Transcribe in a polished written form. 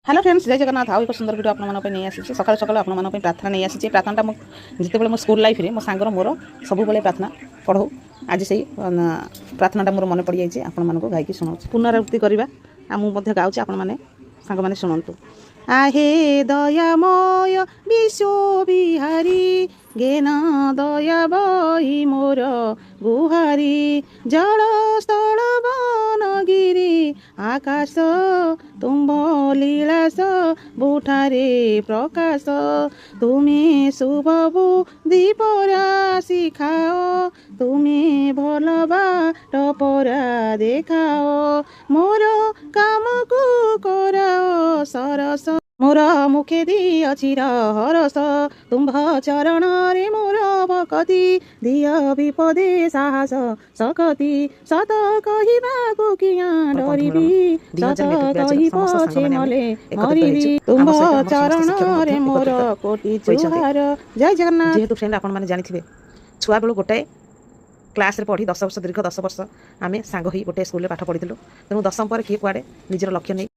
Hello friends जय जगन्नाथ आउ एक सुंदर वीडियो आप नहीं आसी सकाल सकाल आप प्रार्थना नहीं आसी प्रार्थना जिते मो स्कूल लाइफ रे मो सांगर मोर सब प्रार्थना पढ़ो आज से प्रार्थना मोर मन पड़ जाए आपण गायकी शुणु पुनरावृत्ति करवा मुझे गाँच आपण मैंने सांग मैंने शुणु आहे दयामय विश्व बिहारी गेन दया बही मोर गुहारी जल स्थल बनगिरी आकाश तुम्भ लीलास बुठारे प्रकाश तुम्हें शुभ बुद्धि परा शिखाओ तुम्हें भल बाट परा देखाओ मोर काम को कराओ सरस मोर मुखे दी अछि हरस तुम्भ चरण रे मोर भक्ति दिय विपदे साहस सकति सत कहिबाकु किया डरिबी सत कहि पछे मले मरिबी तुम्भ चरण रे मोर कोटि जुहार जय जगन्नाथ। जेहेतु फ्रेंड आपण माने जानिथिबे छुआ बेलु गोटाए क्लास रे पढ़ी 10 वर्ष दीर्घ 10 वर्ष आमे सांग होई गोटे स्कूल रे पाठ पढ़िथिलु तेणु 10 पर किए कुआडे निजर लक्ष्य नहीं